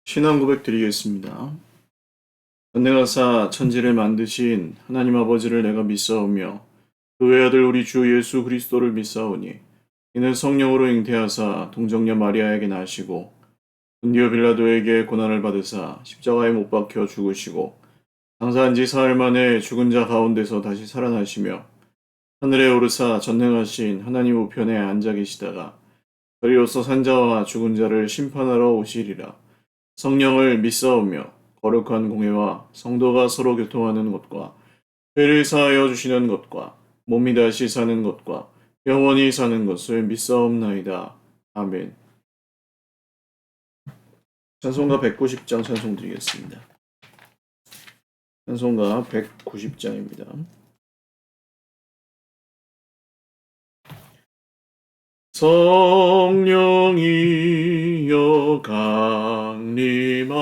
신앙 고백 드리겠습니다. 전능하사 천지를 만드신 하나님 아버지를 내가 믿사오며 그 외아들 우리 주 예수 그리스도를 믿사오니 이는 성령으로 잉태하사 동정녀 마리아에게 나시고 본디오 빌라도에게 고난을 받으사 십자가에 못 박혀 죽으시고 장사한 지 사흘 만에 죽은 자 가운데서 다시 살아나시며 하늘에 오르사 전능하신 하나님 우편에 앉아 계시다가 저리로서 산자와 죽은 자를 심판하러 오시리라. 성령을 믿사오며 거룩한 공회와 성도가 서로 교통하는 것과 죄를 사하여 주시는 것과 몸이 다시 사는 것과 영원히 사는 것을 믿사옵나이다. 아멘. 찬송가 190장 찬송 드리겠습니다. 찬송가 190장입니다. 성령이여 강림하사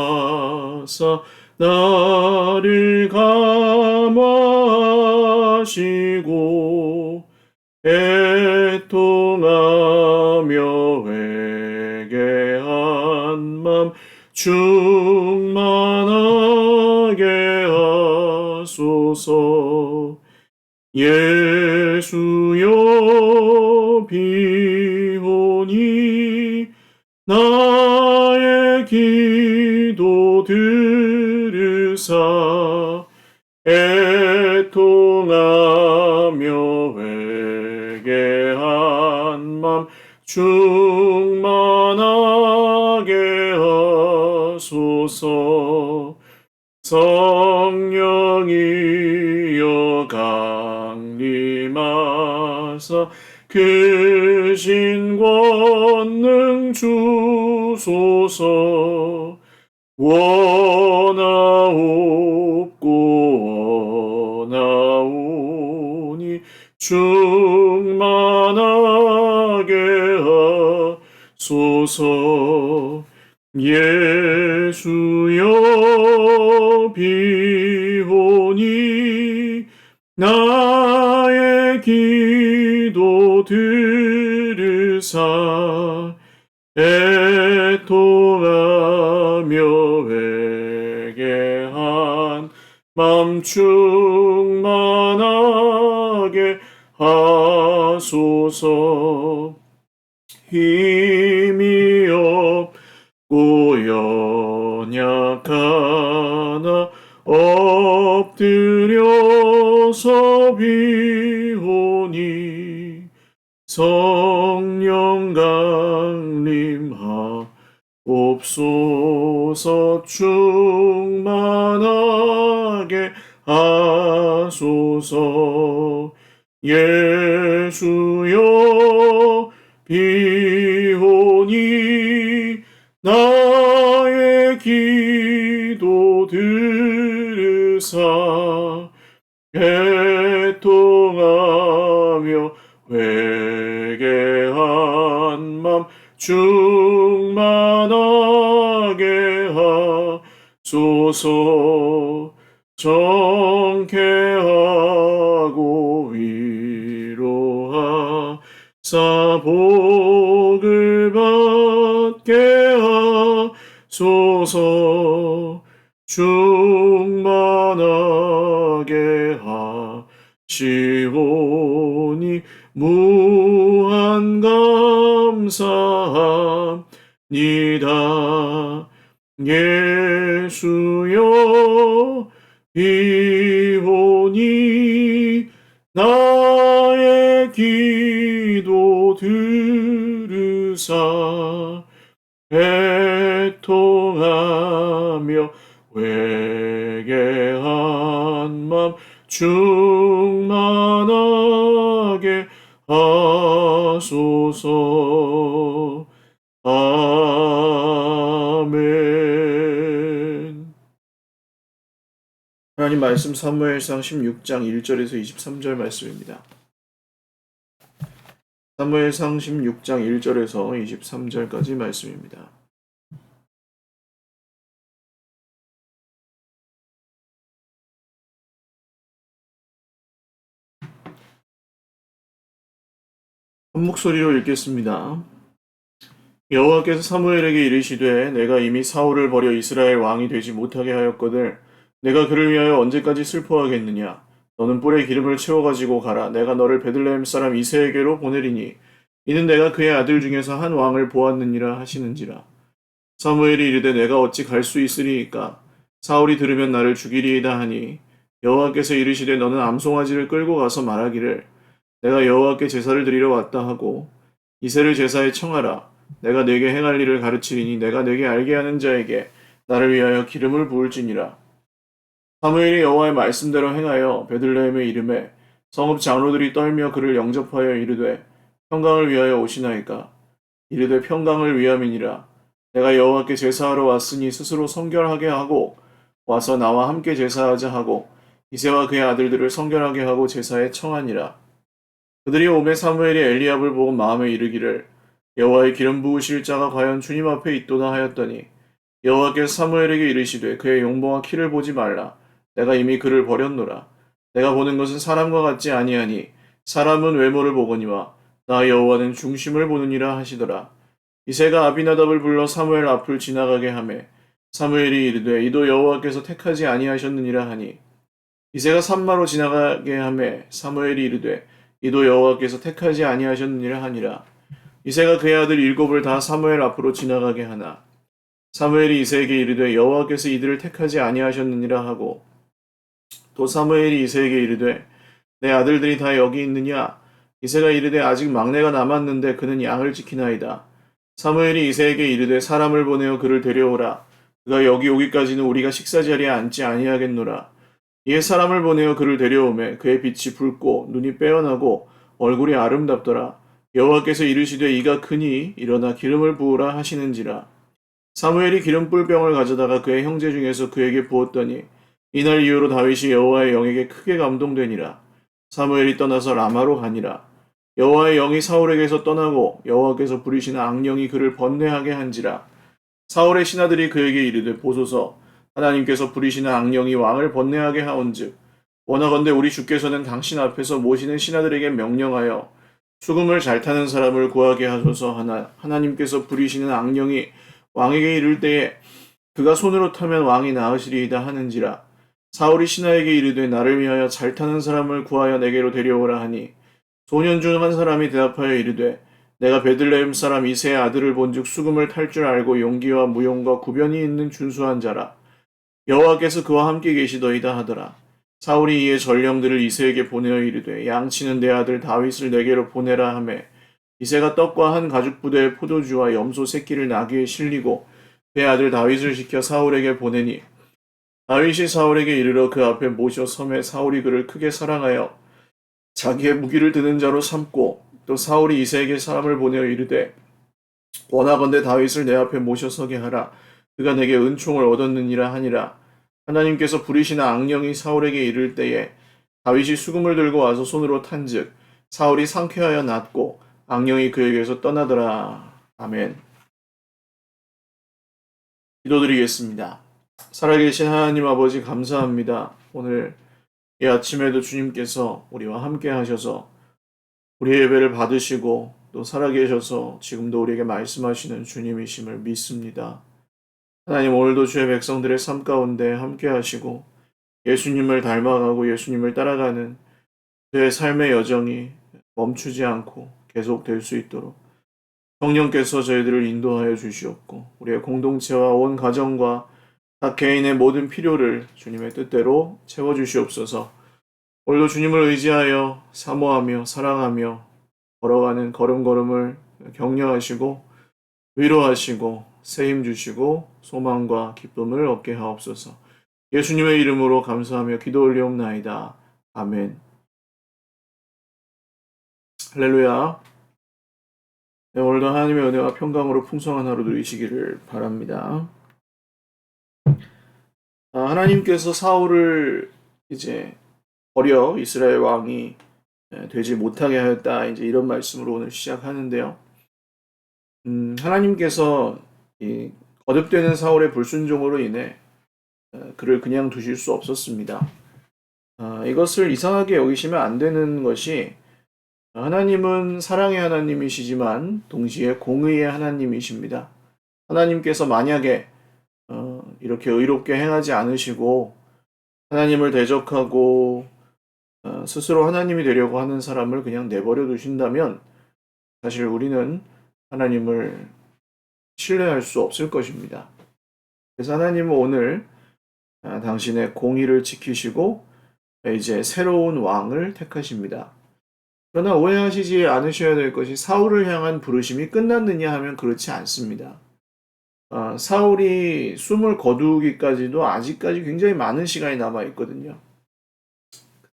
나를 감화하시고 애통하며 회개한 맘 충만하게 하소서. 예수여 비오니 나의 기도 들으사 애통하며 회개한 맘 충만하게 하소서. 성령이여 강림하사 크신 권능 주소서. 원하옵고 원하오니 충만하게 하소서. 예수여 비오니 나의 기도 들으사 애통하며 회개한 맘 충만하게 하소서. 힘이 없고 연약하나 엎드려서 비오니 성령 강림하옵소서. 충만하게 하소서. 예수여 비오니 나의 기도 들으사 애통하며 회개한 맘 충만하게 하소서. 정케하고 복을 받게 하소서. 충만하게 하시오니 무한 감사합니다. 예수여 이오니 나의 기도 들으사 애통하며 회개한 맘 충만하게 하소서. 아멘. 하나님 말씀 사무엘상 16장 1절에서 23절 말씀입니다. 사무엘상 16장 1절에서 23절까지 말씀입니다. 한 목소리로 읽겠습니다. 여호와께서 사무엘에게 이르시되 내가 이미 사울을 버려 이스라엘 왕이 되지 못하게 하였거늘 내가 그를 위하여 언제까지 슬퍼하겠느냐. 너는 뿔에 기름을 채워가지고 가라. 내가 너를 베들레헴 사람 이새에게로 보내리니 이는 내가 그의 아들 중에서 한 왕을 보았느니라 하시는지라. 사무엘이 이르되 내가 어찌 갈 수 있으리이까. 사울이 들으면 나를 죽이리이다 하니 여호와께서 이르시되 너는 암송아지를 끌고 가서 말하기를 내가 여호와께 제사를 드리러 왔다 하고 이새를 제사에 청하라. 내가 네게 행할 일을 가르치리니 내가 네게 알게 하는 자에게 나를 위하여 기름을 부을지니라. 사무엘이 여호와의 말씀대로 행하여 베들레헴의 이름에 성읍 장로들이 떨며 그를 영접하여 이르되 평강을 위하여 오시나이까. 이르되 평강을 위함이니라. 내가 여호와께 제사하러 왔으니 스스로 성결하게 하고 와서 나와 함께 제사하자 하고 이새와 그의 아들들을 성결하게 하고 제사에 청하니라. 그들이 오매 사무엘이 엘리압을 보고 마음에 이르기를 여호와의 기름 부으실 자가 과연 주님 앞에 있도다 하였더니 여호와께서 사무엘에게 이르시되 그의 용모와 키를 보지 말라. 내가 이미 그를 버렸노라. 내가 보는 것은 사람과 같지 아니하니 사람은 외모를 보거니와 나 여호와는 중심을 보느니라 하시더라. 이새가 아비나답을 불러 사무엘 앞을 지나가게 하매 사무엘이 이르되 이도 여호와께서 택하지 아니하셨느니라 하니 이새가 산마로 지나가게 하매 사무엘이 이르되 이도 여호와께서 택하지 아니하셨느니라 하니라. 이새가 그의 아들 7을 다 사무엘 앞으로 지나가게 하나 사무엘이 이새에게 이르되 여호와께서 이들을 택하지 아니하셨느니라 하고 또 사무엘이 이새에게 이르되 내 아들들이 다 여기 있느냐. 이새가 이르되 아직 막내가 남았는데 그는 양을 지키나이다. 사무엘이 이새에게 이르되 사람을 보내어 그를 데려오라. 그가 여기 오기까지는 우리가 식사자리에 앉지 아니하겠노라. 이에 사람을 보내어 그를 데려오매 그의 빛이 붉고 눈이 빼어나고 얼굴이 아름답더라. 여호와께서 이르시되 이가 크니 일어나 기름을 부으라 하시는지라. 사무엘이 기름불병을 가져다가 그의 형제 중에서 그에게 부었더니 이날 이후로 다윗이 여호와의 영에게 크게 감동되니라. 사무엘이 떠나서 라마로 가니라. 여호와의 영이 사울에게서 떠나고 여호와께서 부리시는 악령이 그를 번뇌하게 한지라. 사울의 신하들이 그에게 이르되 보소서 하나님께서 부리시는 악령이 왕을 번뇌하게 하온즉 원하건대 우리 주께서는 당신 앞에서 모시는 신하들에게 명령하여 수금을 잘 타는 사람을 구하게 하소서 하나 하나님께서 부리시는 악령이 왕에게 이를 때에 그가 손으로 타면 왕이 나으시리이다 하는지라. 사울이 신하에게 이르되 나를 위하여 잘 타는 사람을 구하여 내게로 데려오라 하니 소년 중 한 사람이 대답하여 이르되 내가 베들레헴 사람 이새의 아들을 본즉 수금을 탈 줄 알고 용기와 무용과 구변이 있는 준수한 자라. 여호와께서 그와 함께 계시더이다 하더라. 사울이 이에 전령들을 이새에게 보내어 이르되 양치는 내 아들 다윗을 내게로 보내라 하매 이새가 떡과 한 가죽 부대의 포도주와 염소 새끼를 나귀에 실리고 그의 아들 다윗을 시켜 사울에게 보내니 다윗이 사울에게 이르러 그 앞에 모셔 섬에 사울이 그를 크게 사랑하여 자기의 무기를 드는 자로 삼고 또 사울이 이새에게 사람을 보내어 이르되 원하건대 다윗을 내 앞에 모셔 서게 하라. 그가 내게 은총을 얻었느니라 하니라. 하나님께서 부리시는 악령이 사울에게 이를 때에 다윗이 수금을 들고 와서 손으로 탄즉 사울이 상쾌하여 낫고 악령이 그에게서 떠나더라. 아멘. 기도드리겠습니다. 살아계신 하나님 아버지 감사합니다. 오늘 이 아침에도 주님께서 우리와 함께 하셔서 우리의 예배를 받으시고 또 살아계셔서 지금도 우리에게 말씀하시는 주님이심을 믿습니다. 하나님, 오늘도 주의 백성들의 삶 가운데 함께 하시고 예수님을 닮아가고 예수님을 따라가는 저의 삶의 여정이 멈추지 않고 계속될 수 있도록 성령께서 저희들을 인도하여 주시옵고 우리의 공동체와 온 가정과 각 개인의 모든 필요를 주님의 뜻대로 채워주시옵소서. 오늘도 주님을 의지하여 사모하며 사랑하며 걸어가는 걸음걸음을 격려하시고 위로하시고 세임 주시고 소망과 기쁨을 얻게 하옵소서. 예수님의 이름으로 감사하며 기도 올리옵나이다. 아멘. 할렐루야. 네, 오늘도 하나님의 은혜와 평강으로 풍성한 하루 누리시기를 바랍니다. 하나님께서 사울을 이제 버려 이스라엘 왕이 되지 못하게 하였다. 이제 이런 말씀으로 오늘 시작하는데요. 하나님께서 이 거듭되는 사울의 불순종으로 인해 그를 그냥 두실 수 없었습니다. 이것을 이상하게 여기시면 안 되는 것이 하나님은 사랑의 하나님이시지만 동시에 공의의 하나님이십니다. 하나님께서 만약에 이렇게 의롭게 행하지 않으시고 하나님을 대적하고 스스로 하나님이 되려고 하는 사람을 그냥 내버려 두신다면 사실 우리는 하나님을 신뢰할 수 없을 것입니다. 그래서 하나님은 오늘 당신의 공의를 지키시고 이제 새로운 왕을 택하십니다. 그러나 오해하시지 않으셔야 될 것이 사울을 향한 부르심이 끝났느냐 하면 그렇지 않습니다. 사울이 숨을 거두기까지도 아직까지 굉장히 많은 시간이 남아 있거든요.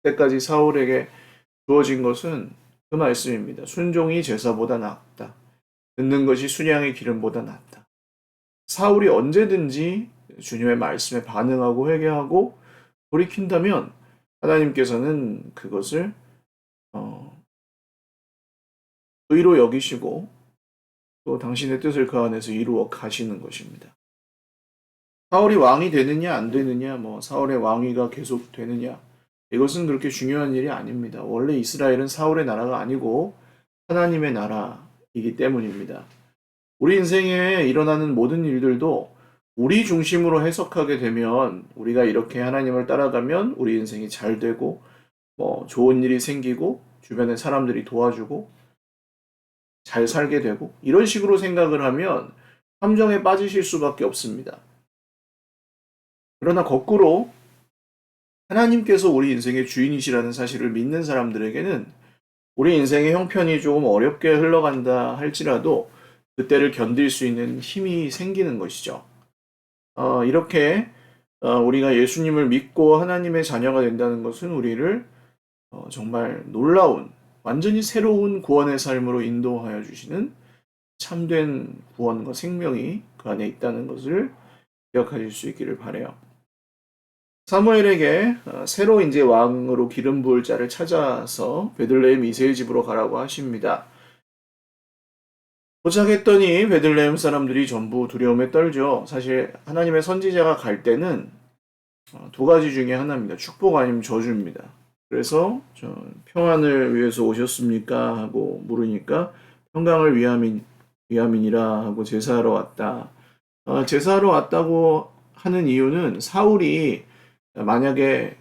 그때까지 사울에게 주어진 것은 그 말씀입니다. 순종이 제사보다 낫다. 듣는 것이 순양의 기름보다 낫다. 사울이 언제든지 주님의 말씀에 반응하고 회개하고 돌이킨다면 하나님께서는 그것을 의로 여기시고 또 당신의 뜻을 그 안에서 이루어 가시는 것입니다. 사울이 왕이 되느냐 안 되느냐, 사울의 왕위가 계속 되느냐, 이것은 그렇게 중요한 일이 아닙니다. 원래 이스라엘은 사울의 나라가 아니고 하나님의 나라이기 때문입니다. 우리 인생에 일어나는 모든 일들도 우리 중심으로 해석하게 되면 우리가 이렇게 하나님을 따라가면 우리 인생이 잘 되고 좋은 일이 생기고 주변에 사람들이 도와주고 잘 살게 되고 이런 식으로 생각을 하면 함정에 빠지실 수밖에 없습니다. 그러나 거꾸로 하나님께서 우리 인생의 주인이시라는 사실을 믿는 사람들에게는 우리 인생의 형편이 조금 어렵게 흘러간다 할지라도 그때를 견딜 수 있는 힘이 생기는 것이죠. 이렇게 우리가 예수님을 믿고 하나님의 자녀가 된다는 것은 우리를 정말 놀라운 완전히 새로운 구원의 삶으로 인도하여 주시는 참된 구원과 생명이 그 안에 있다는 것을 기억하실 수 있기를 바라요. 사무엘에게 새로 이제 왕으로 기름 부을 자를 찾아서 베들레헴 이새의 집으로 가라고 하십니다. 도착했더니 베들레헴 사람들이 전부 두려움에 떨죠. 사실 하나님의 선지자가 갈 때는 두 가지 중에 하나입니다. 축복 아니면 저주입니다. 그래서 평안을 위해서 오셨습니까? 하고 물으니까 평강을 위함이니라 하고 제사하러 왔다. 제사하러 왔다고 하는 이유는 사울이 만약에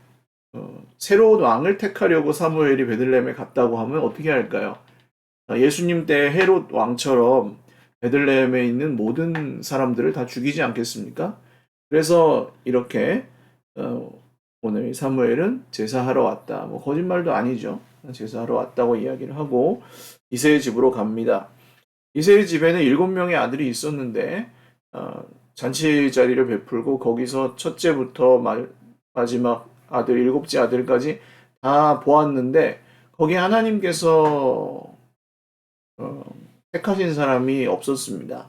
새로운 왕을 택하려고 사무엘이 베들레헴에 갔다고 하면 어떻게 할까요? 예수님 때 헤롯 왕처럼 베들레헴에 있는 모든 사람들을 다 죽이지 않겠습니까? 그래서 이렇게 오늘 사무엘은 제사하러 왔다. 거짓말도 아니죠. 제사하러 왔다고 이야기를 하고 이새의 집으로 갑니다. 이새의 집에는 7명의 아들이 있었는데 잔치 자리를 베풀고 거기서 첫째부터 마지막 아들 7째 아들까지 다 보았는데 거기에 하나님께서 택하신 사람이 없었습니다.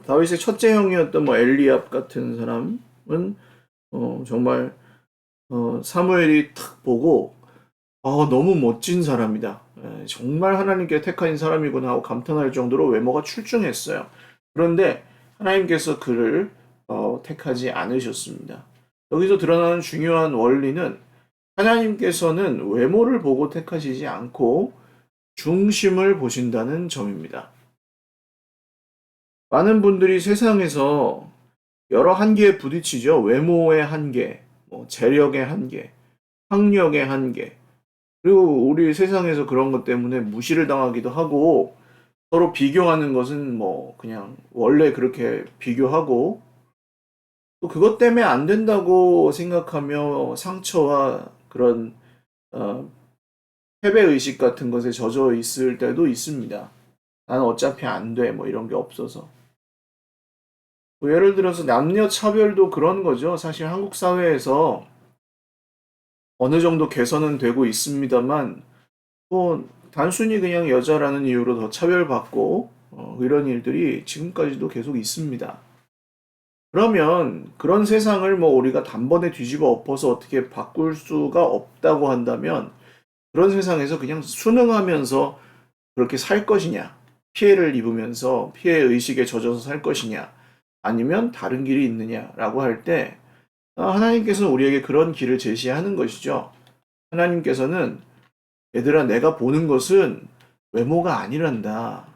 다윗의 첫째 형이었던 엘리압 같은 사람은 정말 사무엘이 탁 보고 너무 멋진 사람이다. 정말 하나님께 택하신 사람이구나 하고 감탄할 정도로 외모가 출중했어요. 그런데 하나님께서 그를 택하지 않으셨습니다. 여기서 드러나는 중요한 원리는 하나님께서는 외모를 보고 택하시지 않고 중심을 보신다는 점입니다. 많은 분들이 세상에서 여러 한계에 부딪히죠. 외모의 한계, 재력의 한계, 학력의 한계. 그리고 우리 세상에서 그런 것 때문에 무시를 당하기도 하고 서로 비교하는 것은 그냥 원래 그렇게 비교하고 또 그것 때문에 안 된다고 생각하며 상처와 그런 어, 패배 의식 같은 것에 젖어 있을 때도 있습니다. 나는 어차피 안 돼, 이런 게 없어서. 예를 들어서 남녀 차별도 그런 거죠. 사실 한국 사회에서 어느 정도 개선은 되고 있습니다만, 단순히 그냥 여자라는 이유로 더 차별받고, 이런 일들이 지금까지도 계속 있습니다. 그러면 그런 세상을 우리가 단번에 뒤집어 엎어서 어떻게 바꿀 수가 없다고 한다면, 그런 세상에서 그냥 순응하면서 그렇게 살 것이냐, 피해를 입으면서 피해 의식에 젖어서 살 것이냐, 아니면 다른 길이 있느냐라고 할 때, 하나님께서는 우리에게 그런 길을 제시하는 것이죠. 하나님께서는 얘들아, 내가 보는 것은 외모가 아니란다.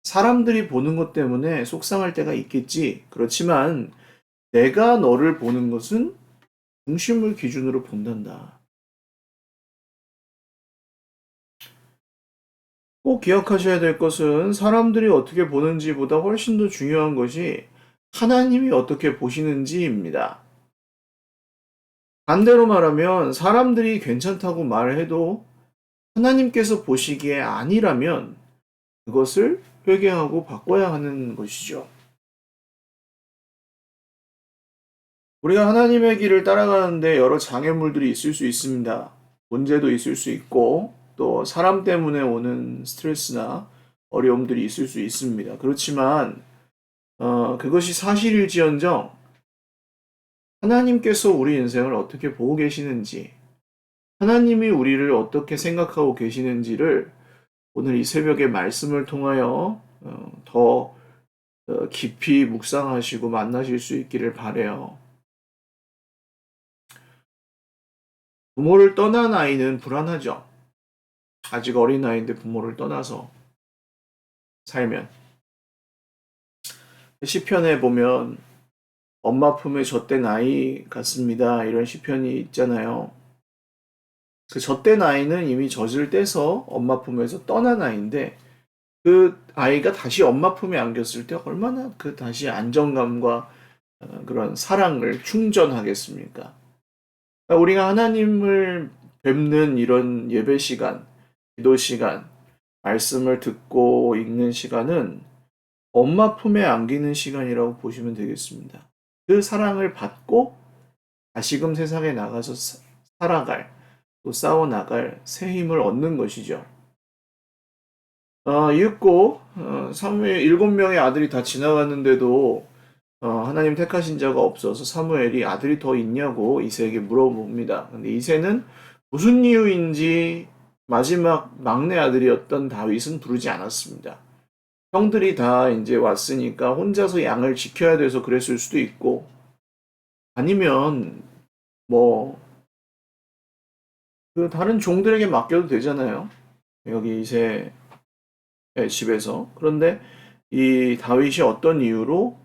사람들이 보는 것 때문에 속상할 때가 있겠지. 그렇지만 내가 너를 보는 것은 중심을 기준으로 본단다. 꼭 기억하셔야 될 것은 사람들이 어떻게 보는지보다 훨씬 더 중요한 것이 하나님이 어떻게 보시는지입니다. 반대로 말하면 사람들이 괜찮다고 말해도 하나님께서 보시기에 아니라면 그것을 회개하고 바꿔야 하는 것이죠. 우리가 하나님의 길을 따라가는데 여러 장애물들이 있을 수 있습니다. 문제도 있을 수 있고, 또 사람 때문에 오는 스트레스나 어려움들이 있을 수 있습니다. 그렇지만, 그것이 사실일지언정, 하나님께서 우리 인생을 어떻게 보고 계시는지, 하나님이 우리를 어떻게 생각하고 계시는지를 오늘 이 새벽의 말씀을 통하여 더 깊이 묵상하시고 만나실 수 있기를 바라요. 부모를 떠난 아이는 불안하죠. 아직 어린 아이인데 부모를 떠나서 살면. 시편에 보면 엄마 품에 젖된 아이 같습니다. 이런 시편이 있잖아요. 그 젖된 아이는 이미 젖을 떼서 엄마 품에서 떠난 아이인데 그 아이가 다시 엄마 품에 안겼을 때 얼마나 그 다시 안정감과 그런 사랑을 충전하겠습니까? 그러니까 우리가 하나님을 뵙는 이런 예배 시간, 기도 시간, 말씀을 듣고 읽는 시간은 엄마 품에 안기는 시간이라고 보시면 되겠습니다. 그 사랑을 받고 다시금 세상에 나가서 살아갈, 또 싸워나갈 새 힘을 얻는 것이죠. 읽고 사무엘 7명의 아들이 다 지나갔는데도 하나님 택하신 자가 없어서 사무엘이 아들이 더 있냐고 이새에게 물어봅니다. 근데 이새는 무슨 이유인지 마지막 막내 아들이었던 다윗은 부르지 않았습니다. 형들이 다 이제 왔으니까 혼자서 양을 지켜야 돼서 그랬을 수도 있고, 아니면 뭐, 그 다른 종들에게 맡겨도 되잖아요. 여기 이새 집에서. 그런데 이 다윗이 어떤 이유로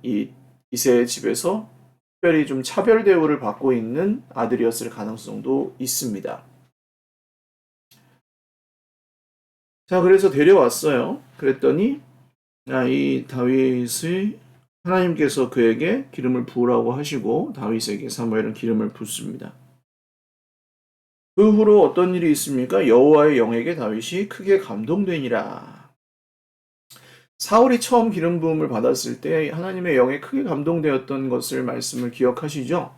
이 이새의 집에서 특별히 좀 차별 대우를 받고 있는 아들이었을 가능성도 있습니다. 자, 그래서 데려왔어요. 그랬더니 이 다윗의 하나님께서 그에게 기름을 부으라고 하시고 다윗에게 사무엘은 기름을 붓습니다. 그 후로 어떤 일이 있습니까? 여호와의 영에게 다윗이 크게 감동되니라. 사울이 처음 기름 부음을 받았을 때 하나님의 영에 크게 감동되었던 것을 말씀을 기억하시죠?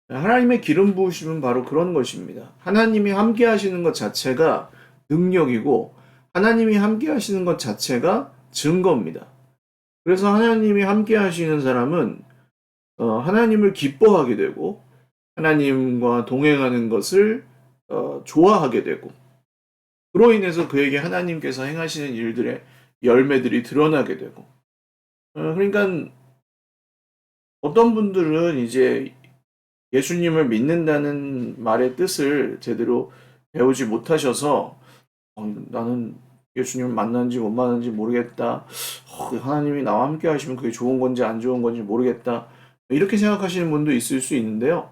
하나님의 기름 부으심은 바로 그런 것입니다. 하나님이 함께 하시는 것 자체가 능력이고 하나님이 함께 하시는 것 자체가 증거입니다. 그래서 하나님이 함께 하시는 사람은 하나님을 기뻐하게 되고 하나님과 동행하는 것을 좋아하게 되고 그로 인해서 그에게 하나님께서 행하시는 일들의 열매들이 드러나게 되고 그러니까 어떤 분들은 이제 예수님을 믿는다는 말의 뜻을 제대로 배우지 못하셔서 나는 예수님을 만났는지 못 만났는지 모르겠다. 하나님이 나와 함께 하시면 그게 좋은 건지 안 좋은 건지 모르겠다. 이렇게 생각하시는 분도 있을 수 있는데요.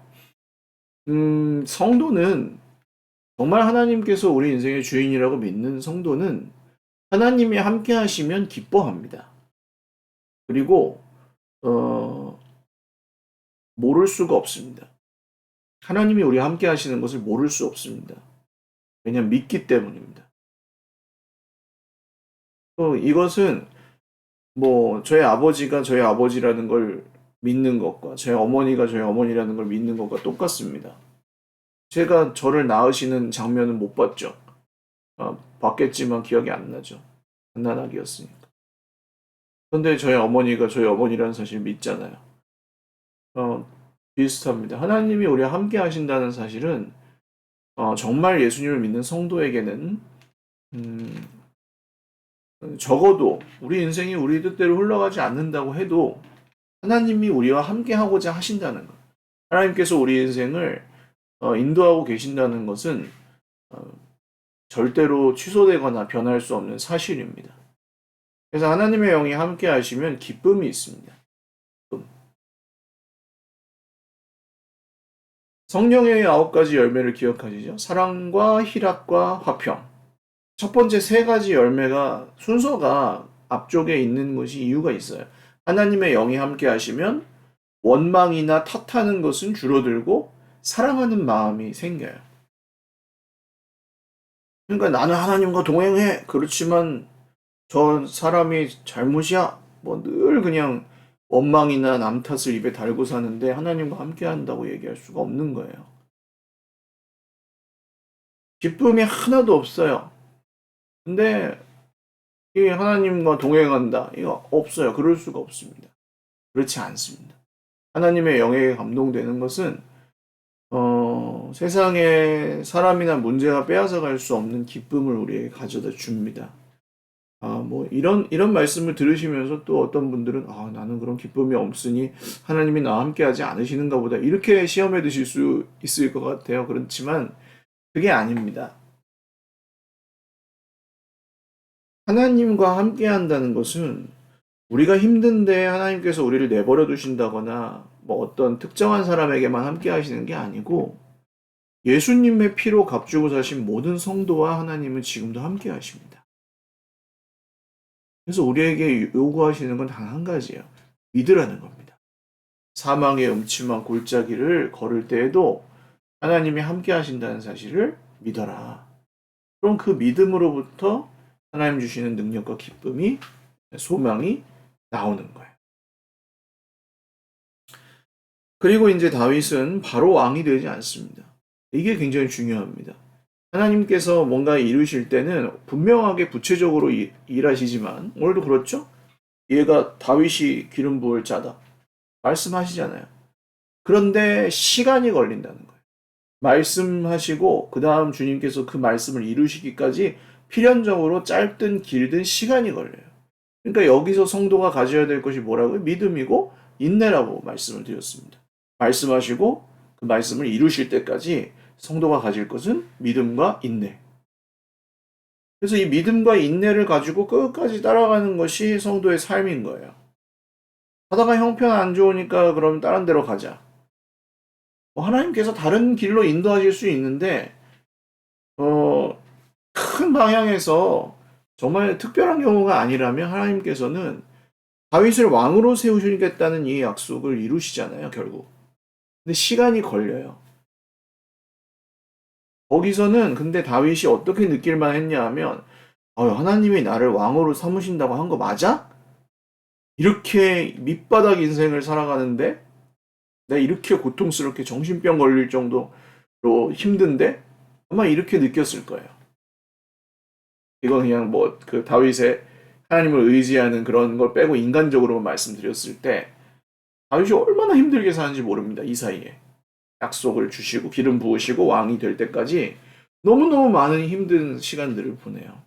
성도는 정말 하나님께서 우리 인생의 주인이라고 믿는 성도는 하나님이 함께 하시면 기뻐합니다. 그리고 어, 모를 수가 없습니다. 하나님이 우리와 함께 하시는 것을 모를 수 없습니다. 왜냐하면 믿기 때문입니다. 또 이것은 뭐 저희 아버지가 저희 아버지라는 걸 믿는 것과 저희 어머니가 저희 어머니라는 걸 믿는 것과 똑같습니다. 제가 저를 낳으시는 장면은 못 봤죠. 봤겠지만 기억이 안 나죠. 갓난아기였으니까. 그런데 저희 어머니가 저희 어머니라는 사실 믿잖아요. 어, 비슷합니다. 하나님이 우리와 함께 하신다는 사실은 정말 예수님을 믿는 성도에게는 음, 적어도 우리 인생이 우리 뜻대로 흘러가지 않는다고 해도 하나님이 우리와 함께 하고자 하신다는 것. 하나님께서 우리 인생을 인도하고 계신다는 것은 어, 절대로 취소되거나 변할 수 없는 사실입니다. 그래서 하나님의 영이 함께 하시면 기쁨이 있습니다. 기쁨. 성령의 9가지 열매를 기억하시죠? 사랑과 희락과 화평. 첫 번째 3가지 열매가 순서가 앞쪽에 있는 것이 이유가 있어요. 하나님의 영이 함께 하시면 원망이나 탓하는 것은 줄어들고 사랑하는 마음이 생겨요. 그러니까 나는 하나님과 동행해. 그렇지만 저 사람이 잘못이야. 뭐 늘 그냥 원망이나 남 탓을 입에 달고 사는데 하나님과 함께 한다고 얘기할 수가 없는 거예요. 기쁨이 하나도 없어요. 근데 이 하나님과 동행한다. 이거 없어요. 그럴 수가 없습니다. 그렇지 않습니다. 하나님의 영에 감동되는 것은 세상에 사람이나 문제가 빼앗아 갈 수 없는 기쁨을 우리에게 가져다 줍니다. 뭐 이런 말씀을 들으시면서 또 어떤 분들은 나는 그런 기쁨이 없으니 하나님이 나와 함께 하지 않으시는가 보다. 이렇게 시험에 드실 수 있을 것 같아요. 그렇지만 그게 아닙니다. 하나님과 함께 한다는 것은 우리가 힘든데 하나님께서 우리를 내버려 두신다거나 뭐 어떤 특정한 사람에게만 함께 하시는 게 아니고 예수님의 피로 값주고 사신 모든 성도와 하나님은 지금도 함께 하십니다. 그래서 우리에게 요구하시는 건 단 한 가지예요. 믿으라는 겁니다. 사망의 음침한 골짜기를 걸을 때에도 하나님이 함께 하신다는 사실을 믿어라. 그럼 그 믿음으로부터 하나님 주시는 능력과 기쁨이, 소망이 나오는 거예요. 그리고 이제 다윗은 바로 왕이 되지 않습니다. 이게 굉장히 중요합니다. 하나님께서 뭔가 이루실 때는 분명하게 구체적으로 일하시지만 오늘도 그렇죠? 얘가 다윗이 기름 부을 자다. 말씀하시잖아요. 그런데 시간이 걸린다는 거예요. 말씀하시고 그 다음 주님께서 그 말씀을 이루시기까지 필연적으로 짧든 길든 시간이 걸려요. 그러니까 여기서 성도가 가져야 될 것이 뭐라고요? 믿음이고 인내라고 말씀을 드렸습니다. 말씀하시고 그 말씀을 이루실 때까지 성도가 가질 것은 믿음과 인내. 그래서 이 믿음과 인내를 가지고 끝까지 따라가는 것이 성도의 삶인 거예요. 하다가 형편 안 좋으니까 그럼 다른 데로 가자. 하나님께서 다른 길로 인도하실 수 있는데 큰 방향에서 정말 특별한 경우가 아니라면 하나님께서는 다윗을 왕으로 세우시겠다는 이 약속을 이루시잖아요, 결국. 근데 시간이 걸려요. 거기서는 근데 다윗이 어떻게 느낄만 했냐 하면 하나님이 나를 왕으로 삼으신다고 한 거 맞아? 이렇게 밑바닥 인생을 살아가는데 내가 이렇게 고통스럽게 정신병 걸릴 정도로 힘든데 아마 이렇게 느꼈을 거예요. 이건 그냥 뭐 그 다윗의 하나님을 의지하는 그런 걸 빼고 인간적으로 말씀드렸을 때 다윗이 얼마나 힘들게 사는지 모릅니다. 이 사이에. 약속을 주시고 기름 부으시고 왕이 될 때까지 너무너무 많은 힘든 시간들을 보내요.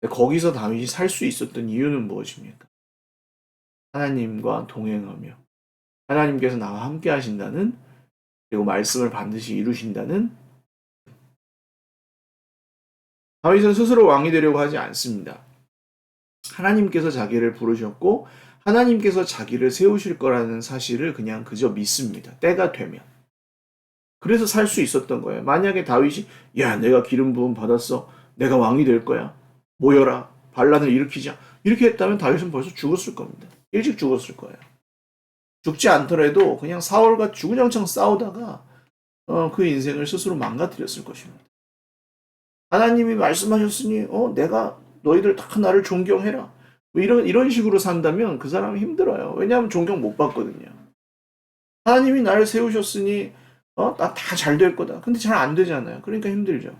거기서 다윗이 살 수 있었던 이유는 무엇입니까? 하나님과 동행하며 하나님께서 나와 함께 하신다는 그리고 말씀을 반드시 이루신다는 다윗은 스스로 왕이 되려고 하지 않습니다. 하나님께서 자기를 부르셨고 하나님께서 자기를 세우실 거라는 사실을 그냥 그저 믿습니다. 때가 되면. 그래서 살 수 있었던 거예요. 만약에 다윗이 야 내가 기름 부음 받았어. 내가 왕이 될 거야. 모여라. 반란을 일으키자. 이렇게 했다면 다윗은 벌써 죽었을 겁니다. 일찍 죽었을 거예요. 죽지 않더라도 그냥 사울과 주구장창 싸우다가 그 인생을 스스로 망가뜨렸을 것입니다. 하나님이 말씀하셨으니 내가 너희들 다 나를 존경해라. 뭐 이런 식으로 산다면 그 사람은 힘들어요. 왜냐하면 존경 못 받거든요. 하나님이 나를 세우셨으니 나 다 잘 될 거다. 근데 잘 안 되잖아요. 그러니까 힘들죠.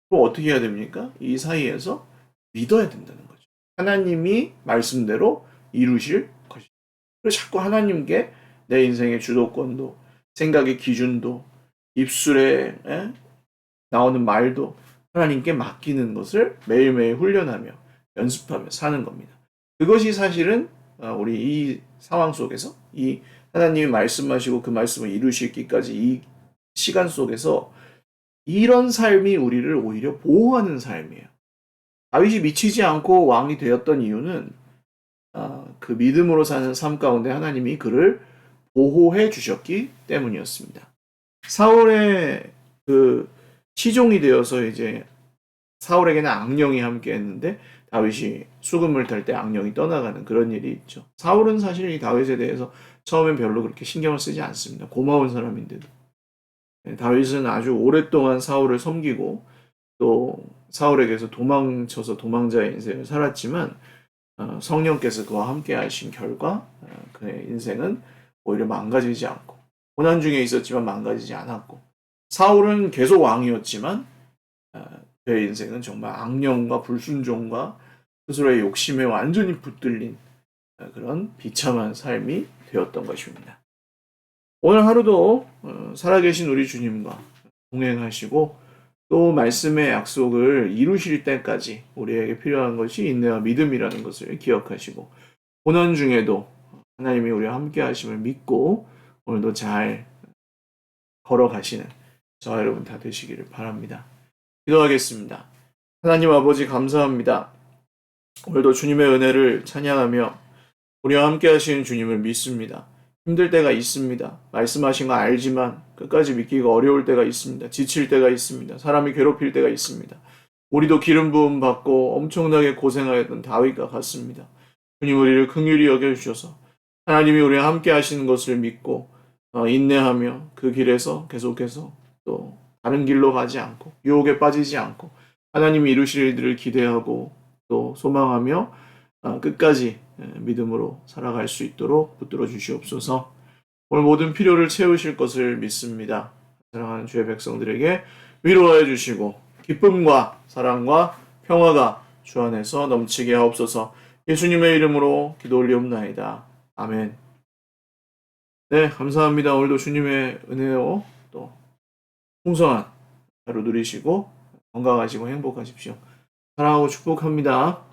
그럼 어떻게 해야 됩니까? 이 사이에서 믿어야 된다는 거죠. 하나님이 말씀대로 이루실 것이다. 그래서 자꾸 하나님께 내 인생의 주도권도, 생각의 기준도, 입술에 나오는 말도 하나님께 맡기는 것을 매일매일 훈련하며 연습하며 사는 겁니다. 그것이 사실은 우리 이 상황 속에서 이 하나님이 말씀하시고 그 말씀을 이루시기까지 이 시간 속에서 이런 삶이 우리를 오히려 보호하는 삶이에요. 다윗이 미치지 않고 왕이 되었던 이유는 그 믿음으로 사는 삶 가운데 하나님이 그를 보호해 주셨기 때문이었습니다. 사울의 그 시종이 되어서 이제 사울에게는 악령이 함께 했는데 다윗이 수금을 탈 때 악령이 떠나가는 그런 일이 있죠. 사울은 사실 이 다윗에 대해서 처음엔 별로 그렇게 신경을 쓰지 않습니다. 고마운 사람인데도. 다윗은 아주 오랫동안 사울을 섬기고 또 사울에게서 도망쳐서 도망자의 인생을 살았지만 성령께서 그와 함께 하신 결과 그의 인생은 오히려 망가지지 않고 고난 중에 있었지만 망가지지 않았고 사울은 계속 왕이었지만 그의 인생은 정말 악령과 불순종과 스스로의 욕심에 완전히 붙들린 그런 비참한 삶이 되었던 것입니다. 오늘 하루도 살아계신 우리 주님과 동행하시고 또 말씀의 약속을 이루실 때까지 우리에게 필요한 것이 인내와 믿음이라는 것을 기억하시고 고난 중에도 하나님이 우리와 함께 하심을 믿고 오늘도 잘 걸어가시는 저와 여러분 다 되시기를 바랍니다. 기도하겠습니다. 하나님 아버지 감사합니다. 오늘도 주님의 은혜를 찬양하며 우리와 함께 하시는 주님을 믿습니다. 힘들 때가 있습니다. 말씀하신 거 알지만 끝까지 믿기가 어려울 때가 있습니다. 지칠 때가 있습니다. 사람이 괴롭힐 때가 있습니다. 우리도 기름 부음 받고 엄청나게 고생하였던 다윗과 같습니다. 주님 우리를 긍휼히 여겨주셔서 하나님이 우리와 함께 하시는 것을 믿고 인내하며 그 길에서 계속해서 또 다른 길로 가지 않고 유혹에 빠지지 않고 하나님이 이루실 일들을 기대하고 또 소망하며 끝까지 믿음으로 살아갈 수 있도록 붙들어 주시옵소서. 오늘 모든 필요를 채우실 것을 믿습니다. 사랑하는 주의 백성들에게 위로하여 주시고 기쁨과 사랑과 평화가 주 안에서 넘치게 하옵소서. 예수님의 이름으로 기도 올리옵나이다. 아멘. 네, 감사합니다. 오늘도 주님의 은혜로 또 풍성한 하루 누리시고 건강하시고 행복하십시오. 사랑하고 축복합니다.